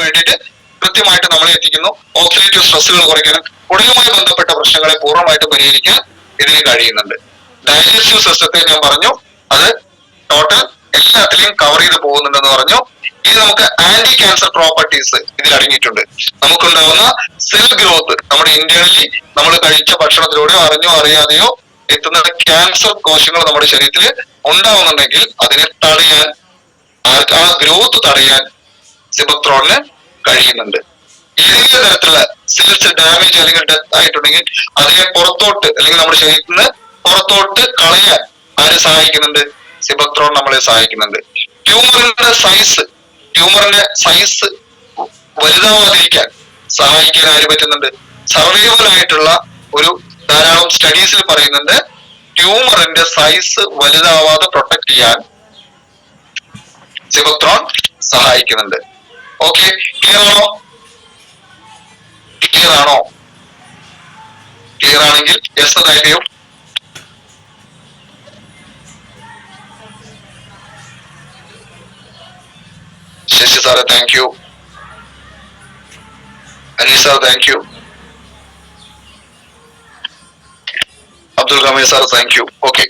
വേണ്ടിയിട്ട് കൃത്യമായിട്ട് നമ്മളെ എത്തിക്കുന്നു. ഓക്സിഡേറ്റീവ് സ്ട്രെസ്സുകൾ കുറയ്ക്കാനും കുടലുമായി ബന്ധപ്പെട്ട പ്രശ്നങ്ങളെ പൂർണ്ണമായിട്ട് പരിഹരിക്കാൻ ഇതിന് കഴിയുന്നുണ്ട്. ഡൈജസ്റ്റീവ് സിസ്റ്റത്തെ ഞാൻ പറഞ്ഞു, അത് ടോട്ടൽ എല്ലാത്തിലെയും കവർ ചെയ്ത് പോകുന്നുണ്ടെന്ന് പറഞ്ഞു. ഇനി നമുക്ക് ആന്റി ക്യാൻസർ പ്രോപ്പർട്ടീസ് ഇതിൽ അടങ്ങിയിട്ടുണ്ട്. നമുക്കുണ്ടാവുന്ന സെൽ ഗ്രോത്ത്, നമ്മുടെ ഇന്റേണലി നമ്മൾ കഴിച്ച ഭക്ഷണത്തിലൂടെ അറിഞ്ഞോ അറിയാതെയോ എത്തുന്ന ക്യാൻസർ കോശങ്ങൾ നമ്മുടെ ശരീരത്തിൽ ഉണ്ടാവുന്നുണ്ടെങ്കിൽ അതിനെ തടയാൻ, ആ ഗ്രോത്ത് തടയാൻ സിബക്ത്രോണിന് കഴിയുന്നുണ്ട്. ഏതെങ്കിലും തരത്തിലുള്ള സെൽസ് ഡാമേജ് അല്ലെങ്കിൽ ഡെത്ത് ആയിട്ടുണ്ടെങ്കിൽ അതിനെ പുറത്തോട്ട് അല്ലെങ്കിൽ നമ്മുടെ ശരീരത്തിൽ നിന്ന് പുറത്തോട്ട് കളയാൻ ആര് സഹായിക്കുന്നുണ്ട്? സിബക്ത്രോൺ നമ്മളെ സഹായിക്കുന്നുണ്ട്. ട്യൂമറിന്റെ സൈസ് വലുതാവാതിരിക്കാൻ സഹായിക്കാൻ ആര് പറ്റുന്നുണ്ട്? സർവൈവൽ ആയിട്ടുള്ള ഒരു ധാരാളം സ്റ്റഡീസിൽ പറയുന്നുണ്ട് ട്യൂമറിന്റെ സൈസ് വലുതാവാതെ പ്രൊട്ടക്ട് ചെയ്യാൻ സിബക്ത്രോൺ സഹായിക്കുന്നുണ്ട്. ഓക്കെ, ക്ലിയർ ആണോ? ക്ലിയർ ആണോ? ക്ലിയർ ആണെങ്കിൽ യെസ് താല്പര്യം. Shashi sir thank you. Anees sir thank you. Abdul Khamir sir thank you. Okay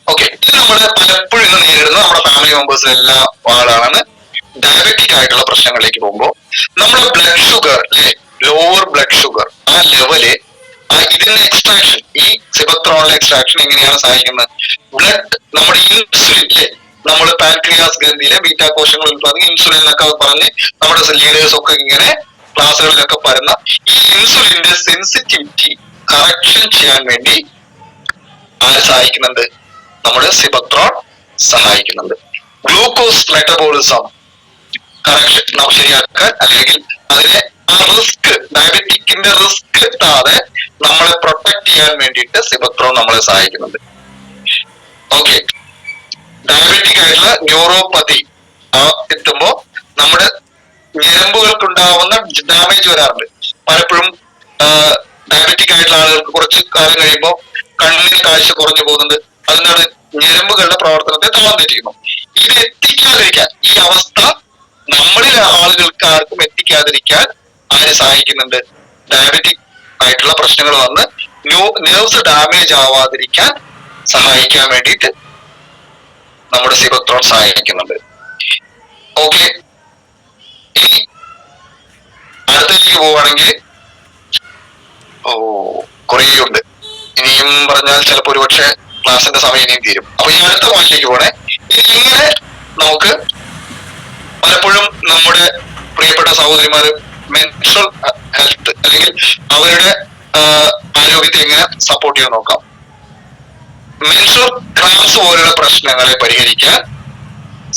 okay, ഇത് നമ്മൾ പലപ്പോഴും ഇന്ന് നേരിടുന്ന നമ്മുടെ ഫാമിലി മെമ്പേഴ്സിൽ എല്ലാ ആളാണ് ഡയബറ്റിക് ആയിട്ടുള്ള പ്രശ്നങ്ങളിലേക്ക് പോകുമ്പോൾ നമ്മുടെ ബ്ലഡ് ഷുഗർ അല്ലെ, ലോവർ ബ്ലഡ് ഷുഗർ ആ ലെവല്, ഇതിന്റെ എക്സ്ട്രാക്ഷൻ, ഈ സിബക്ത്രോണിലെ എക്സ്ട്രാക്ഷൻ എങ്ങനെയാണ് സഹായിക്കുന്നത്? ബ്ലഡ് നമ്മുടെ ഇൻസുലിൻ അല്ലെ, നമ്മൾ പാൻക്രിയാസ് ഗ്രന്ഥിയിലെ ബീറ്റാ കോശങ്ങൾ ഉൽപ്പാദിക്കുന്ന ഇൻസുലിൻ എന്നൊക്കെ പറഞ്ഞ് നമ്മുടെ ലീഡേഴ്സ് ഒക്കെ ഇങ്ങനെ ക്ലാസ്സുകളിലൊക്കെ പറയുന്ന ഈ ഇൻസുലിന്റെ സെൻസിറ്റിവിറ്റി കറക്ഷൻ ചെയ്യാൻ വേണ്ടി ആര് സഹായിക്കുന്നുണ്ട്? നമ്മുടെ സിബക്ത്രോൺ സഹായിക്കുന്നുണ്ട്. ഗ്ലൂക്കോസ് മെറ്റബോളിസം കറക്ഷൻ ശരിയാക്കാൻ, അല്ലെങ്കിൽ അതിനെ ആ റിസ്ക്, ഡയബറ്റിക്കിന്റെ റിസ്ക് കിട്ടാതെ നമ്മളെ പ്രൊട്ടക്ട് ചെയ്യാൻ വേണ്ടിയിട്ട് സിബക്ത്രോൺ നമ്മളെ സഹായിക്കുന്നുണ്ട്. ഓക്കെ, ഡയബറ്റിക് ആയിട്ടുള്ള ന്യൂറോപ്പതി എത്തുമ്പോ നമ്മുടെ ഞരമ്പുകൾക്കുണ്ടാവുന്ന ഡാമേജ് വരാറുണ്ട്. പലപ്പോഴും ഡയബറ്റിക് ആയിട്ടുള്ള ആളുകൾക്ക് കുറച്ച് കാലം കഴിയുമ്പോൾ കണ്ണിൽ കാഴ്ച കുറഞ്ഞു പോകുന്നുണ്ട്. അതിനാണ് ഞരമ്പുകളുടെ പ്രവർത്തനത്തെ താളം തെറ്റിക്കുന്നു. ഇത് എത്തിക്കാതിരിക്കാൻ, ഈ അവസ്ഥ നമ്മളിൽ ആളുകൾക്ക് ആർക്കും എത്തിക്കാതിരിക്കാൻ ആര് സഹായിക്കുന്നുണ്ട്? ഡയബറ്റിക് ആയിട്ടുള്ള പ്രശ്നങ്ങൾ വന്ന് നെർവ്സ് ഡാമേജ് ആവാതിരിക്കാൻ സഹായിക്കാൻ വേണ്ടിയിട്ട് നമ്മുടെ സിബക്ത്രോൺ സഹായിക്കുന്നുണ്ട്. ഓക്കെ, ഇനി അടുത്തേക്ക് പോവുകയാണെങ്കിൽ കുറേ ഉണ്ട്. ഇനിയും പറഞ്ഞാൽ ചിലപ്പോൾ ഒരുപക്ഷെ ക്ലാസിന്റെ സമയം ഇനിയും തീരും. അപ്പൊ ഈ അടുത്ത പോയിന്റിലേക്ക് പോണേ. ഇനി ഇങ്ങനെ നമുക്ക് പലപ്പോഴും നമ്മുടെ പ്രിയപ്പെട്ട സഹോദരിമാര് മെൻസ്ട്രൽ ഹെൽത്ത് അല്ലെങ്കിൽ അവരുടെ ആരോഗ്യത്തെ എങ്ങനെ സപ്പോർട്ട് ചെയ്യാൻ നോക്കാം. മെൻസ്ട്രൽ ക്രാംസ് പോലുള്ള പ്രശ്നങ്ങളെ പരിഹരിക്കാൻ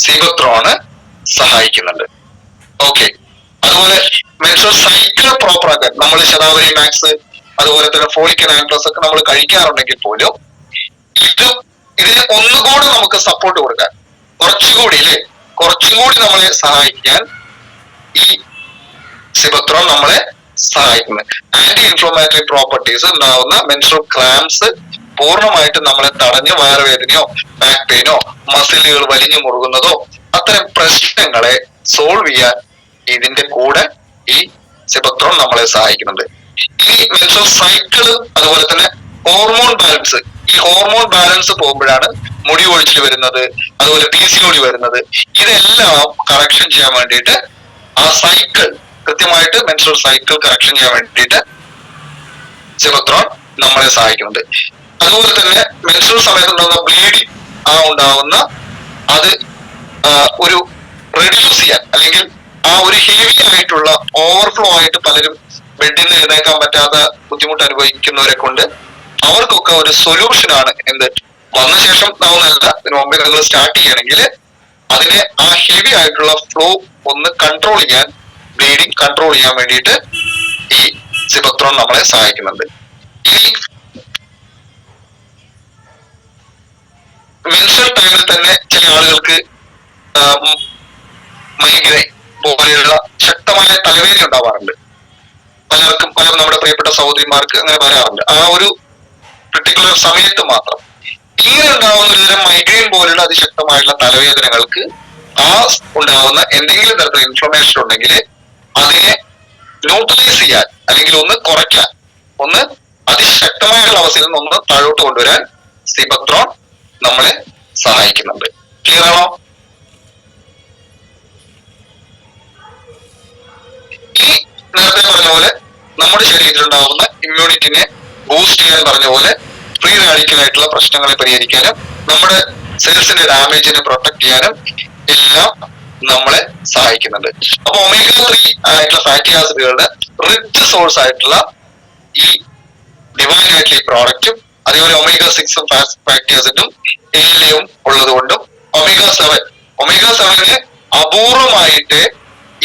സിബക്ത്രോണ് സഹായിക്കുന്നുണ്ട്. ഓക്കെ, അതുപോലെ മെൻസ്ട്രൽ സൈക്കിൾ പ്രോപ്പർ ആക്കാൻ നമ്മൾ ശതാവരി മാക്സ് അതുപോലെ തന്നെ ഫോളിക് ആൻഡ് ഒക്കെ നമ്മൾ കഴിക്കാറുണ്ടെങ്കിൽ പോലും ഇതിനെ ഒന്നുകൂടി നമുക്ക് സപ്പോർട്ട് കൊടുക്കാൻ, കുറച്ചും കൂടി നമ്മളെ സഹായിക്കാൻ ഈ സിബക്ത്രോൺ നമ്മളെ സഹായിക്കുന്നത്. ആന്റി ഇൻഫ്ലമേറ്ററി പ്രോപ്പർട്ടീസ് ഉണ്ടാവുന്ന മെൻസ്ട്രൽ ക്രാംസ് പൂർണ്ണമായിട്ട് നമ്മളെ തടഞ്ഞ് വയറുവേദനയോ ബാക്ക് പെയിനോ മസിലുകൾ വലിഞ്ഞു മുറുകുന്നതോ അത്തരം പ്രശ്നങ്ങളെ സോൾവ് ചെയ്യാൻ ഇതിന്റെ കൂടെ ഈ സിബക്ത്രോൺ നമ്മളെ സഹായിക്കുന്നുണ്ട്. ഈ മെൻസ്ട്രൽ സൈക്കിള് അതുപോലെ തന്നെ ഹോർമോൺ ബാലൻസ്, ഈ ഹോർമോൺ ബാലൻസ് പോകുമ്പോഴാണ് മുടി ഒഴിച്ചിൽ വരുന്നത്, അതുപോലെ PCOD വരുന്നത്. ഇതെല്ലാം കറക്ഷൻ ചെയ്യാൻ വേണ്ടിയിട്ട് ആ സൈക്കിൾ കൃത്യമായിട്ട് മെൻസ്ട്രൽ സൈക്കിൾ കറക്ഷൻ ചെയ്യാൻ വേണ്ടിയിട്ട് സിബക്ത്രോൺ നമ്മളെ സഹായിക്കുന്നുണ്ട്. അതുപോലെ തന്നെ മെൻസ്ട്രൽ സമയത്ത് ഉണ്ടാകുന്ന ബ്ലീഡിങ് ഉണ്ടാവുന്ന അത് ഒരു റെഡ്യൂസ് ചെയ്യാൻ, അല്ലെങ്കിൽ ആ ഒരു ഹെവി ആയിട്ടുള്ള ഓവർഫ്ലോ ആയിട്ട് പലരും ബെഡിൽ നിന്ന് എഴുന്നേക്കാൻ പറ്റാത്ത ബുദ്ധിമുട്ട് അനുഭവിക്കുന്നവരെ കൊണ്ട് അവർക്കൊക്കെ ഒരു സൊല്യൂഷൻ ആണ് എന്ത്, വന്ന ശേഷം നാവുന്നല്ല, ഇതിനു മുമ്പേ നിങ്ങൾ സ്റ്റാർട്ട് ചെയ്യണമെങ്കിൽ അതിനെ ആ ഹെവി ആയിട്ടുള്ള ഫ്ലോ ഒന്ന് കൺട്രോൾ ചെയ്യാൻ, ബ്ലീഡിങ് കൺട്രോൾ ചെയ്യാൻ വേണ്ടിയിട്ട് ഈ സിബക്ത്രോൺ നമ്മളെ സഹായിക്കുന്നുണ്ട്. ഈ മെൻസ്ട്രൽ ടൈമിൽ തന്നെ ചില ആളുകൾക്ക് മൈഗ്രെയിൻ പോലെയുള്ള ശക്തമായ തലവേദന ഉണ്ടാവാറുണ്ട്. പല നമ്മുടെ പ്രിയപ്പെട്ട സഹോദരിമാർക്ക് അങ്ങനെ വരാറുണ്ട്. ആ ഒരു പെർട്ടിക്കുലർ സമയത്ത് മാത്രം ഇങ്ങനെ ഉണ്ടാവുന്ന ഒരുതരം മൈഗ്രെയിൻ പോലുള്ള അതിശക്തമായിട്ടുള്ള തലവേദനകൾക്ക് ആ ഉണ്ടാവുന്ന എന്തെങ്കിലും തരത്തിലുള്ള ഇൻഫ്ലമേഷൻ ഉണ്ടെങ്കിൽ അതിനെ ന്യൂട്രലൈസ് ചെയ്യാൻ അല്ലെങ്കിൽ ഒന്ന് കുറയ്ക്കാൻ, ഒന്ന് അതിശക്തമായിട്ടുള്ള അവസ്ഥയിൽ നിന്ന് ഒന്ന് താഴോട്ട് കൊണ്ടുവരാൻ സിബത്രോൺ നമ്മളെ സഹായിക്കുന്നുണ്ട്. ക്ലിയർ ആണോ? ഈ നേരത്തെ പറഞ്ഞ പോലെ നമ്മുടെ ശരീരത്തിൽ ഉണ്ടാകുന്ന ഇമ്മ്യൂണിറ്റിനെ ബൂസ്റ്റ് ചെയ്യാൻ പറഞ്ഞ പോലെ ഫ്രീ റാഡിക്കൽ ആയിട്ടുള്ള പ്രശ്നങ്ങളെ പരിഹരിക്കാനും നമ്മുടെ സെൽസിന്റെ ഡാമേജിനെ പ്രൊട്ടക്ട് ചെയ്യാനും എല്ലാം നമ്മളെ സഹായിക്കുന്നുണ്ട്. അപ്പൊ ഒമേഗ 3 ആയിട്ടുള്ള ഫാറ്റി ആസിഡുകളുടെ റിച്ച് സോഴ്സ് ആയിട്ടുള്ള ഈ ഡിവൈൻ ആയിട്ടുള്ള ഈ പ്രോഡക്റ്റും അതേപോലെ ഒമേഗ 6 ഫാറ്റി ആസിഡും എല്ലയും ഉള്ളത് കൊണ്ടും ഒമേഗ 7 അപൂർവമായിട്ട്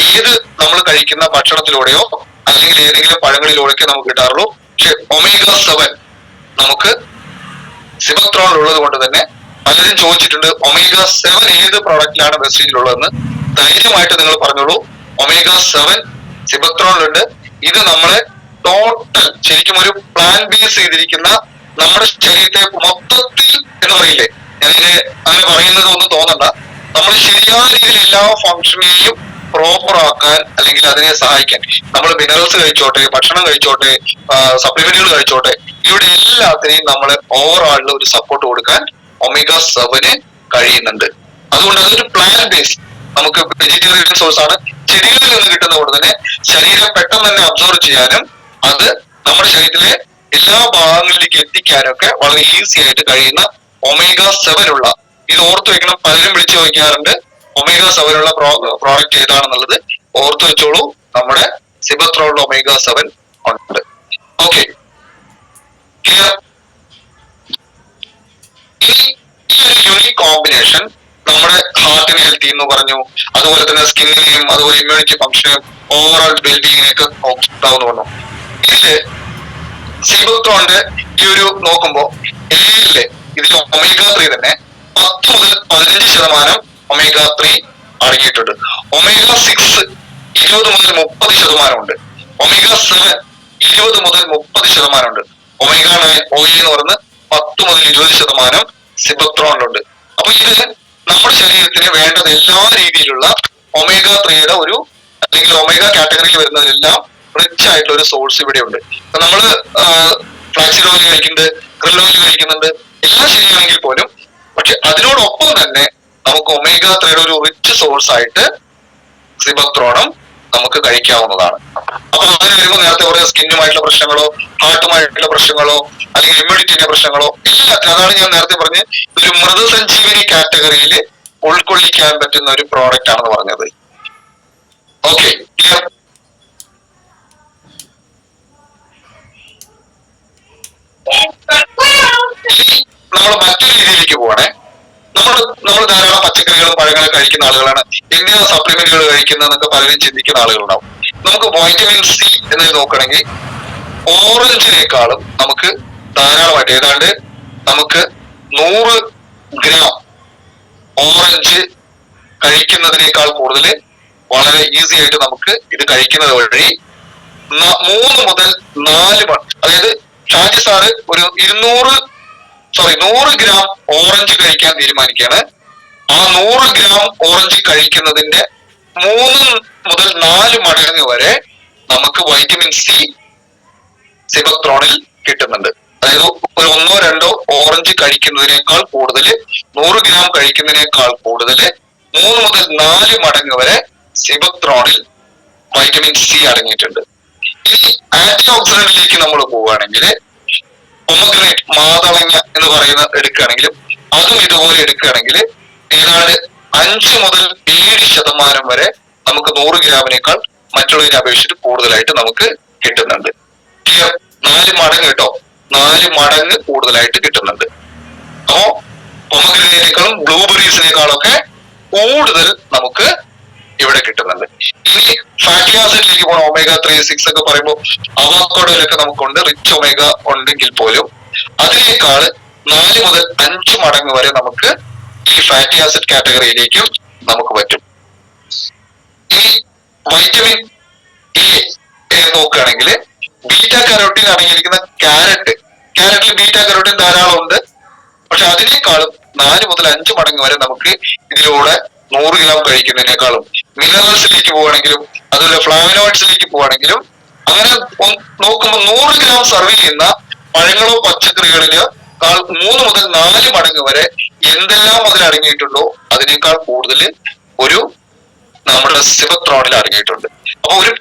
ഏത് നമ്മൾ കഴിക്കുന്ന ഭക്ഷണത്തിലൂടെയോ അല്ലെങ്കിൽ ഏതെങ്കിലും പഴങ്ങളിലൂടെയൊക്കെ നമുക്ക് കിട്ടാറുള്ളൂ. പക്ഷെ ഒമേഗ 7 നമുക്ക് സിബത്രോണിൽ ഉള്ളത് കൊണ്ട് തന്നെ പലരും ചോദിച്ചിട്ടുണ്ട് ഒമേഗ 7 ഏത് പ്രോഡക്റ്റിലാണ് വെസ്റ്റീജിലുള്ളതെന്ന്. ധൈര്യമായിട്ട് നിങ്ങൾ പറഞ്ഞോളൂ, ഒമേഗ 7 സിബത്രോണിലുണ്ട്. ഇത് നമ്മളെ ടോട്ടൽ ശരിക്കും ഒരു പ്ലാൻ ബേസ് ചെയ്തിരിക്കുന്ന നമ്മുടെ ശരീരത്തെ മൊത്തത്തിൽ എന്ന് പറയില്ലേ, ഞാനിത് അങ്ങനെ പറയുന്നത് ഒന്നും തോന്നണ്ട, നമ്മൾ ശരിയായ രീതിയിൽ എല്ലാ ഫംഗ്ഷനെയും പ്രോപ്പർ ആക്കാൻ അല്ലെങ്കിൽ അതിനെ സഹായിക്കാൻ നമ്മൾ മിനറൽസ് കഴിച്ചോട്ടെ, ഭക്ഷണം കഴിച്ചോട്ടെ, സപ്ലിമെന്റുകൾ കഴിച്ചോട്ടെ, ഇവിടെ എല്ലാത്തിനെയും നമ്മൾ ഓവറോളിൽ ഒരു സപ്പോർട്ട് കൊടുക്കാൻ ഒമേഗ 7 കഴിയുന്നുണ്ട്. അതുകൊണ്ട് അതൊരു പ്ലാൻ ബേസ് നമുക്ക് വെജിറ്റേറിയൻ സോഴ്സ് ആണ്. ചെടികളിൽ നിന്ന് കിട്ടുന്നത് കൊണ്ട് തന്നെ ശരീരം പെട്ടെന്ന് തന്നെ അബ്സോർവ് ചെയ്യാനും അത് നമ്മുടെ ശരീരത്തിലെ എല്ലാ ഭാഗങ്ങളിലേക്ക് എത്തിക്കാനും ഒക്കെ വളരെ ഈസി ആയിട്ട് കഴിയുന്ന ഒമേഗ 7 ഉള്ള, ഇത് ഓർത്തു വെക്കണം, പലരും വിളിച്ചു ചോദിക്കാറുണ്ട് ഒമേഗ 7 ഉള്ള പ്രോഡക്റ്റ് ഏതാണെന്നുള്ളത്. ഓർത്തു വെച്ചോളൂ, നമ്മുടെ സിബത്രോണിൽ ഒമേഗ 7 ഉണ്ട്. Okay, clear? ഈ ഒരു യുണീക് കോമ്പിനേഷൻ നമ്മുടെ ഹാർട്ടിനെ ഹെൽത്തി എന്ന് പറഞ്ഞു, അതുപോലെ തന്നെ സ്കിന്നിനെയും അതുപോലെ ഇമ്മ്യൂണിറ്റി ഫംഗ്ഷനെയും ഓവറോൾ വെൽബീങ്ങിനെയൊക്കെ നോക്കാവുന്ന പറഞ്ഞു. ഇതില് സിബത്രോണിന്റെ ഈ ഒരു നോക്കുമ്പോ ഇതിൽ ഒമേഗ 3 തന്നെ 10 മുതൽ 15% ഒമേഗ 3 അടങ്ങിയിട്ടുണ്ട്. ഒമേഗ 6 20 മുതൽ 30% ഉണ്ട്. ഒമേഗ 7 20 മുതൽ 30% ഉണ്ട്. ഒമേഗ 9 ഓയിൽ എന്ന് പറയുന്നത് 10 മുതൽ 20% സിബത്രോണിലുണ്ട്. അപ്പൊ ഇത് നമ്മുടെ ശരീരത്തിന് വേണ്ടത് എല്ലാ രീതിയിലുള്ള ഒമേഗ 3യുടെ ഒരു അല്ലെങ്കിൽ ഒമേഗ കാറ്റഗറിയിൽ വരുന്നതിലെല്ലാം റിച്ച് ആയിട്ടുള്ള ഒരു സോഴ്സ് ഇവിടെ ഉണ്ട്. നമ്മള് ഫ്ലാക്സീഡ് ഓയിൽ കഴിക്കുന്നുണ്ട്, ക്രിൽ ഓയിൽ കഴിക്കുന്നുണ്ട്, എല്ലാം ശരിയാണെങ്കിൽ പോലും പക്ഷെ അതിനോടൊപ്പം തന്നെ നമുക്ക് ഒമേഗ 3യുടെ ഒരു റിച്ച് സോഴ്സ് ആയിട്ട് സിബത്രോണും നമുക്ക് കഴിക്കാവുന്നതാണ്. അപ്പൊ അങ്ങനെ വരുമ്പോൾ നേരത്തെ പറയുന്ന സ്കിന്നുമായിട്ടുള്ള പ്രശ്നങ്ങളോ ഹാർട്ടുമായിട്ടുള്ള പ്രശ്നങ്ങളോ അല്ലെങ്കിൽ ഇമ്മ്യൂണിറ്റിന്റെ പ്രശ്നങ്ങളോ എല്ലാത്തിനും, അതാണ് ഞാൻ നേരത്തെ പറഞ്ഞ് ഒരു മൃതസഞ്ജീവനി കാറ്റഗറിയിൽ ഉൾക്കൊള്ളിക്കാൻ പറ്റുന്ന ഒരു പ്രോഡക്റ്റ് ആണെന്ന് പറഞ്ഞത്. Okay, clear? ഇനി നമ്മൾ മറ്റൊരു രീതിയിലേക്ക് പോവാണേ. നമ്മൾ ധാരാളം പച്ചക്കറികളും പഴങ്ങളും കഴിക്കുന്ന ആളുകളാണ്. എന്തിനാ സപ്ലിമെന്റുകൾ കഴിക്കുന്നതെന്നൊക്കെ പലരും ചിന്തിക്കുന്ന ആളുകളുണ്ടാവും. നമുക്ക് വൈറ്റമിൻ സി എന്ന് നോക്കുകയാണെങ്കിൽ ഓറഞ്ചിനേക്കാളും നമുക്ക് ധാരാളമായിട്ട് ഏതാണ്ട് നമുക്ക് 100 ഗ്രാം ഓറഞ്ച് കഴിക്കുന്നതിനേക്കാൾ കൂടുതൽ വളരെ ഈസി ആയിട്ട് നമുക്ക് ഇത് കഴിക്കുന്നത് വഴി 3 മുതൽ 4 അതായത് ഷാജി സാറ് ഒരു 100 ഗ്രാം ഓറഞ്ച് കഴിക്കാൻ തീരുമാനിക്കുകയാണ്. ആ 100 ഗ്രാം ഓറഞ്ച് കഴിക്കുന്നതിന്റെ 3 മുതൽ 4 മടങ്ങ് വരെ നമുക്ക് വൈറ്റമിൻ സി സിബത്രോണിൽ കിട്ടുന്നുണ്ട്. അതായത് ഒരു 1-2 ഓറഞ്ച് കഴിക്കുന്നതിനേക്കാൾ കൂടുതൽ 100 ഗ്രാം കഴിക്കുന്നതിനേക്കാൾ കൂടുതൽ 3 മുതൽ 4 മടങ്ങ് വരെ സിബത്രോണിൽ വൈറ്റമിൻ സി അടങ്ങിയിട്ടുണ്ട്. ഇനി ആന്റി ഓക്സിഡന്റിലേക്ക് നമ്മൾ പോവുകയാണെങ്കിൽ പൊമഗ്രനേറ്റ് മാതളങ്ങ എന്ന് പറയുന്ന എടുക്കുകയാണെങ്കിലും അതും ഇതുപോലെ എടുക്കുകയാണെങ്കിൽ ഏതാണ്ട് 5 മുതൽ 7% വരെ നമുക്ക് 100 ഗ്രാമിനേക്കാൾ മറ്റുള്ളതിനെ അപേക്ഷിച്ചിട്ട് കൂടുതലായിട്ട് നമുക്ക് കിട്ടുന്നുണ്ട്. 4 മടങ്ങ് കേട്ടോ, 4 മടങ്ങ് കൂടുതലായിട്ട് കിട്ടുന്നുണ്ട്. അപ്പോ പൊമഗ്രനേറ്റിനേക്കാളും ബ്ലൂബെറീസിനേക്കാളും ഒക്കെ കൂടുതൽ നമുക്ക് ഇവിടെ കിട്ടുന്നുണ്ട്. ഇനി ഫാറ്റി ആസിഡിലേക്ക് പോകണം. ഒമേഗ 3, 6 ഒക്കെ പറയുമ്പോൾ അവക്കാഡോയിലൊക്കെ നമുക്കുണ്ട്, റിച്ച് ഒമേഗ ഉണ്ടെങ്കിൽ പോലും അതിനേക്കാൾ 4 മുതൽ 5 മടങ്ങ് വരെ നമുക്ക് ഈ ഫാറ്റി ആസിഡ് കാറ്റഗറിയിലേക്കും നമുക്ക് പറ്റും. ഈ വൈറ്റമിൻ എ നോക്കുകയാണെങ്കിൽ ബീറ്റ കരോട്ടീൻ അടങ്ങിയിരിക്കുന്ന ക്യാരറ്റിൽ ബീറ്റ കരോട്ടീൻ ധാരാളം ഉണ്ട്. പക്ഷെ അതിനേക്കാളും 4 മുതൽ 5 മടങ്ങ് വരെ നമുക്ക് ഇതിലൂടെ 100 ഗ്രാം കഴിക്കുന്നതിനേക്കാളും മിനറൽസിലേക്ക് പോവുകയാണെങ്കിലും അതുപോലെ ഫ്ലാവനോയിഡ്സിലേക്ക് പോവുകയാണെങ്കിലും അങ്ങനെ നോക്കുമ്പോൾ 100 ഗ്രാം സർവ് ചെയ്യുന്ന പഴങ്ങളോ പച്ചക്കറികളിലോ 3 മുതൽ 4 മടങ്ങ് വരെ എന്തെല്ലാം അതിൽ അടങ്ങിയിട്ടുണ്ടോ അതിനേക്കാൾ കൂടുതൽ ഒരു നമ്മുടെ സിബത്രോണിൽ അടങ്ങിയിട്ടുണ്ട്. അപ്പൊ ഒരു